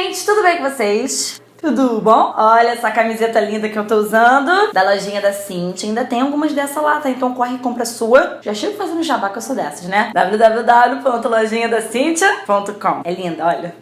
gente, tudo bem com vocês? Tudo bom? Olha essa camiseta linda que eu tô usando, da lojinha da Cintia. Ainda tem algumas dessa lá, tá? Então corre e compra a sua. Já chego fazendo jabá que eu sou dessas, né? www.lojinhadacintia.com. É linda, olha.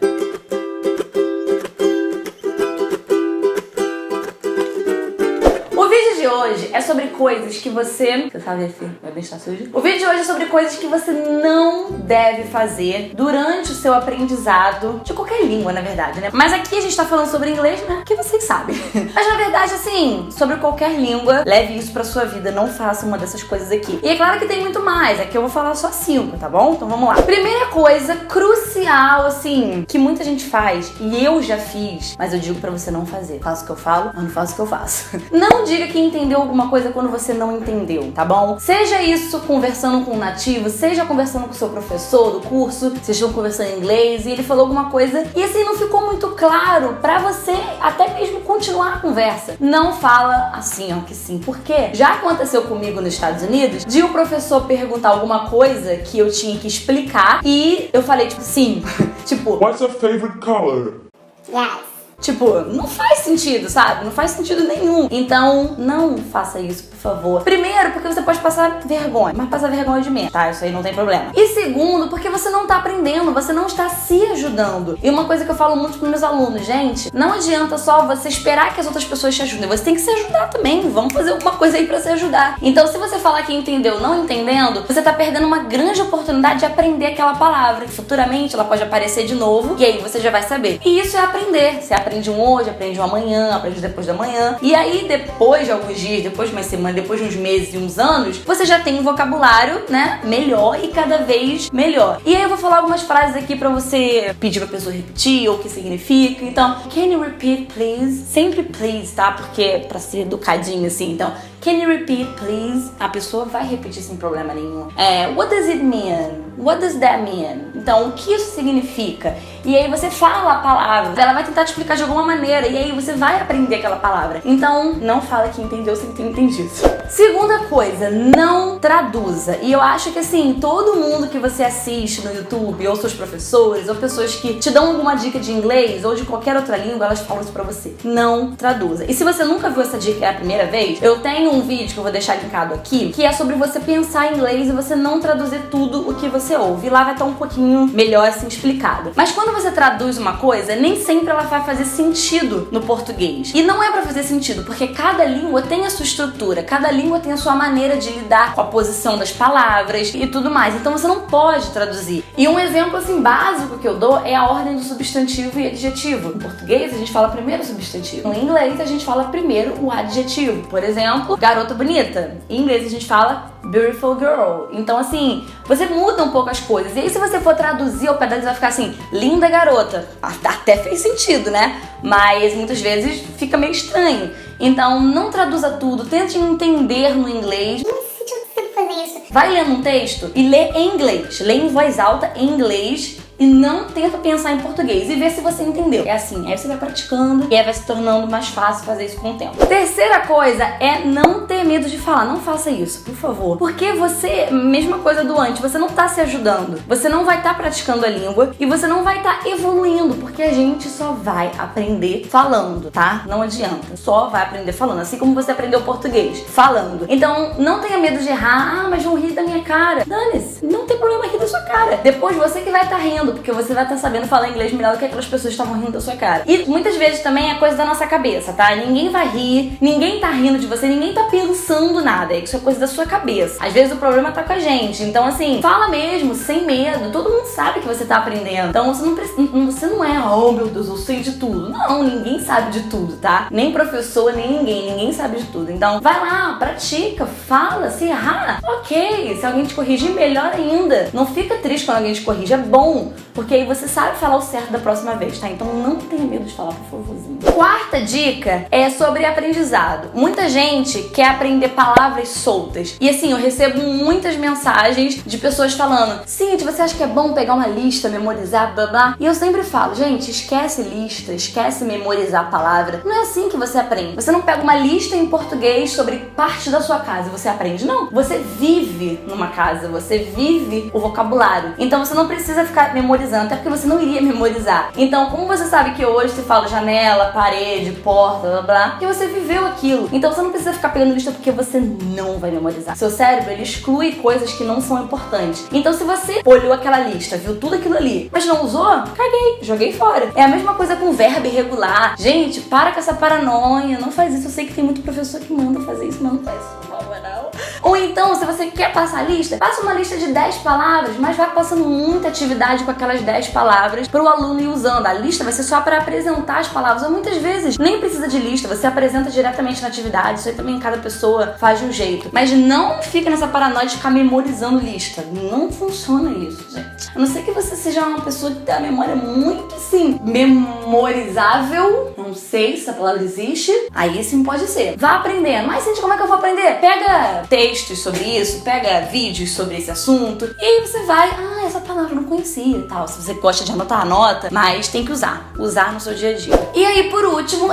O vídeo de hoje é sobre coisas que você sabe esse vai bem estar sujo? O vídeo de hoje é sobre coisas que você não deve fazer durante o seu aprendizado de qualquer língua, na verdade, né? Mas aqui a gente tá falando sobre inglês, né? Que vocês sabem. Mas na verdade, assim, sobre qualquer língua, leve isso pra sua vida, não faça uma dessas coisas aqui. E é claro que tem muito mais, aqui eu vou falar só 5, tá bom? Então vamos lá. Primeira coisa crucial, assim, que muita gente faz, e eu já fiz, mas eu digo pra você não fazer. Faço o que eu falo, eu não faço o que eu faço. Não diga que entendeu alguma coisa quando você não entendeu, tá bom? Seja isso conversando com um nativo, seja conversando com o seu professor do curso, vocês estão conversando em inglês e ele falou alguma coisa e assim não ficou muito claro pra você até mesmo continuar a conversa. Não fala assim, ó, que sim. Porque já aconteceu comigo nos Estados Unidos de o professor perguntar alguma coisa que eu tinha que explicar e eu falei tipo sim, tipo, What's your favorite color? Yes. tipo, não faz sentido, sabe? Não faz sentido nenhum. Então, não faça isso, por favor. Primeiro, porque você pode passar vergonha, mas passar vergonha de menos, tá? Isso aí não tem problema. E segundo, porque você não tá aprendendo, você não está se ajudando. E uma coisa que eu falo muito pros meus alunos, gente, não adianta só você esperar que as outras pessoas te ajudem, você tem que se ajudar também. Vamos fazer alguma coisa aí pra se ajudar. Então, se você falar que entendeu não entendendo, você tá perdendo uma grande oportunidade de aprender aquela palavra. Futuramente, ela pode aparecer de novo e aí você já vai saber. E isso é aprender. Você aprende um hoje, aprende um amanhã, aprende depois da manhã. E aí, depois de alguns dias, depois de uma semana, depois de uns meses e uns anos, você já tem um vocabulário, né, melhor e cada vez melhor. E aí eu vou falar algumas frases aqui pra você pedir pra pessoa repetir ou o que significa. Então, can you repeat, please? Sempre please, tá? Porque pra ser educadinho assim. Então, can you repeat, please? A pessoa vai repetir sem problema nenhum. What does it mean? What does that mean? Então, o que isso significa? E aí você fala a palavra. Ela vai tentar te explicar de alguma maneira e aí você vai aprender aquela palavra. Então, não fala que entendeu sem ter entendido. Segunda coisa, não traduza. E eu acho que assim, todo mundo que você assiste no YouTube, ou seus professores, ou pessoas que te dão alguma dica de inglês ou de qualquer outra língua, elas falam isso pra você. Não traduza. E se você nunca viu essa dica, é a primeira vez, eu tenho um vídeo que eu vou deixar linkado aqui, que é sobre você pensar em inglês e você não traduzir tudo o que você ouve. E lá vai estar um pouquinho melhor assim explicado. Mas quando você traduz uma coisa, nem sempre ela vai fazer sentido no português. E não é pra fazer sentido, porque cada língua tem a sua estrutura, cada língua tem a sua maneira de lidar com a posição das palavras e tudo mais. Então você não pode traduzir. E um exemplo assim básico que eu dou é a ordem do substantivo e adjetivo. Em português a gente fala primeiro o substantivo. No inglês a gente fala primeiro o adjetivo. Por exemplo, garota bonita. Em inglês a gente fala beautiful girl. Então assim, você muda um pouco as coisas. E aí se você for traduzir ao pedaço vai ficar assim, linda garota. Até fez sentido, né? Mas muitas vezes fica meio estranho. Então não traduza tudo, tente entender no inglês. Não sei se eu consigo fazer isso. Vai lendo um texto e lê em inglês. Lê em voz alta em inglês. E não tenta pensar em português e ver se você entendeu. É assim, aí você vai praticando e aí vai se tornando mais fácil fazer isso com o tempo. Terceira coisa é não ter medo de falar. Não faça isso, por favor. Porque você, mesma coisa do antes, você não tá se ajudando. Você não vai estar praticando a língua e você não vai estar evoluindo, porque a gente só vai aprender falando, tá? Não adianta. Só vai aprender falando, assim como você aprendeu português, falando. Então, não tenha medo de errar. Ah, mas vão rir da minha cara. Dane-se, não tem problema rir da sua cara. Depois você que vai estar rindo, porque você vai estar sabendo falar inglês melhor do que aquelas pessoas que estavam rindo da sua cara. E muitas vezes também é coisa da nossa cabeça, tá? Ninguém vai rir, ninguém tá rindo de você, ninguém tá pensando nada. Isso é coisa da sua cabeça. Às vezes o problema tá com a gente. Então, assim, fala mesmo, sem medo. Todo mundo sabe que você tá aprendendo. Então, você não é, oh meu Deus, eu sei de tudo. Não, ninguém sabe de tudo, tá? Nem professor, nem ninguém sabe de tudo. Então, vai lá, pratica, fala, se errar, ok. Se alguém te corrigir, melhor ainda. Não fica triste quando alguém te corrige, é bom. Porque aí você sabe falar o certo da próxima vez, tá? Então não tenha medo de falar, por favorzinho. Quarta dica é sobre aprendizado. Muita gente quer aprender palavras soltas. E assim, eu recebo muitas mensagens de pessoas falando: Cintia, você acha que é bom pegar uma lista, memorizar, blá blá? E eu sempre falo, gente, esquece lista, esquece memorizar a palavra. Não é assim que você aprende. Você não pega uma lista em português sobre parte da sua casa e você aprende. Não. Você vive numa casa, você vive o vocabulário. Então você não precisa ficar memorizando memorizando, até porque você não iria memorizar. Então, como você sabe que hoje se fala janela, parede, porta, blá blá, que você viveu aquilo. Então você não precisa ficar pegando lista porque você não vai memorizar. Seu cérebro, ele exclui coisas que não são importantes. Então se você olhou aquela lista, viu tudo aquilo ali, mas não usou, caguei, joguei fora. É a mesma coisa com verbo irregular. Gente, para com essa paranoia, não faz isso. Eu sei que tem muito professor que manda fazer isso, mas não faz isso, não. Ou então, se você quer passar a lista, passa uma lista de 10 palavras, mas vai passando muita atividade com aquelas 10 palavras para o aluno ir usando. A lista vai ser só para apresentar as palavras, ou muitas vezes nem precisa de lista, você apresenta diretamente na atividade. Isso aí também cada pessoa faz de um jeito. Mas não fica nessa paranoia de ficar memorizando lista. Não funciona isso, gente. A não ser que você seja uma pessoa que tem a memória muito, assim, memorizável. Não sei se a palavra existe. Aí sim pode ser. Vá aprendendo. Mas, gente, como é que eu vou aprender? Pega textos sobre isso, pega vídeos sobre esse assunto e aí você vai, essa palavra eu não conhecia e tal. Se você gosta de anotar, anota, mas tem que usar no seu dia a dia. E aí, por último,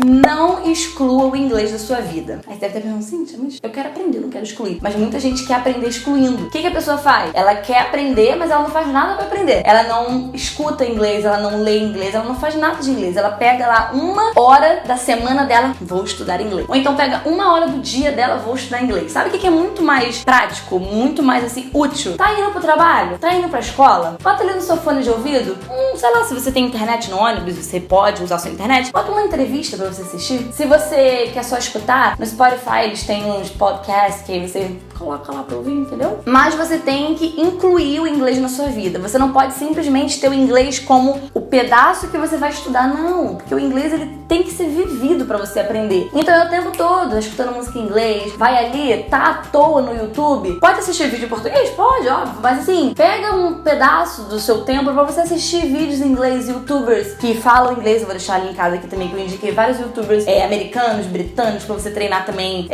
não exclua o inglês da sua vida. Aí você deve estar pensando, Cíntia, mas eu quero aprender, não quero excluir. Mas muita gente quer aprender excluindo. O que a pessoa faz? Ela quer aprender, mas ela não faz nada pra aprender. Ela não escuta inglês, ela não lê inglês, ela não faz nada de inglês. Ela pega lá 1 hora da semana dela, vou estudar inglês. Ou então pega 1 hora do dia dela, vou estudar inglês. Sabe o que é muito mais prático, muito mais assim, útil? Tá indo pro trabalho? Tá indo pra escola? Bota ali no seu fone de ouvido. Sei lá, se você tem internet no ônibus, você pode usar a sua internet. Bota uma entrevista pra você assistir. Se você quer só escutar, no Spotify eles têm uns podcasts que aí você coloca lá pra ouvir, entendeu? Mas você tem que incluir o inglês na sua vida. Você não pode simplesmente ter o inglês como o pedaço que você vai estudar, não. Porque o inglês, ele tem que ser vivido pra você aprender. Então é o tempo todo escutando música em inglês. Vai ali, tá à toa no YouTube. Pode assistir vídeo em português? Pode, óbvio. Mas assim, pega um pedaço do seu tempo pra você assistir vídeos em inglês, youtubers que falam inglês. Eu vou deixar linkado aqui também, que eu indiquei vários youtubers americanos, britânicos, pra você treinar também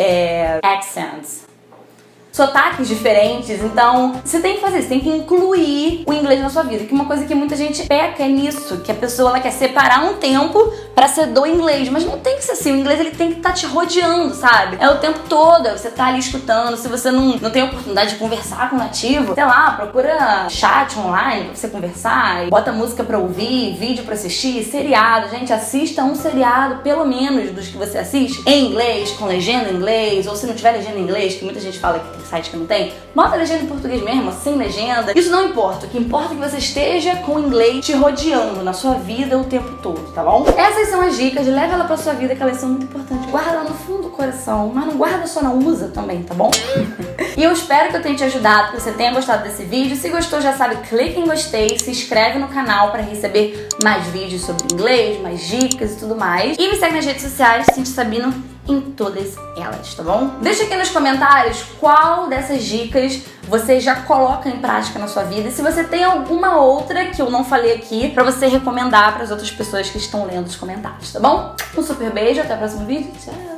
accents. Sotaques diferentes, então você tem que fazer isso, tem que incluir o inglês na sua vida, que uma coisa que muita gente peca é nisso, que a pessoa ela quer separar um tempo pra ser do inglês, mas não tem que ser assim, o inglês ele tem que estar te rodeando, sabe? É o tempo todo, você tá ali escutando, se você não tem a oportunidade de conversar com o nativo, sei lá, procura chat online pra você conversar, bota música pra ouvir, vídeo pra assistir, seriado, gente, assista um seriado, pelo menos dos que você assiste, em inglês, com legenda em inglês, ou se não tiver legenda em inglês, que muita gente fala que tem site que não tem, bota legenda em português mesmo, sem legenda. Isso não importa. O que importa é que você esteja com o inglês te rodeando na sua vida o tempo todo, tá bom? Essas são as dicas, leva ela pra sua vida, que elas são muito importantes. Guarda lá no fundo do coração, mas não guarda só, não, usa também, tá bom? E eu espero que eu tenha te ajudado, que você tenha gostado desse vídeo. Se gostou, já sabe, clica em gostei, se inscreve no canal pra receber mais vídeos sobre inglês, mais dicas e tudo mais. E me segue nas redes sociais, Cíntia Sabino, em todas elas, tá bom? Deixa aqui nos comentários qual dessas dicas você já coloca em prática na sua vida e se você tem alguma outra que eu não falei aqui pra você recomendar para as outras pessoas que estão lendo os comentários, tá bom? Um super beijo, até o próximo vídeo, tchau!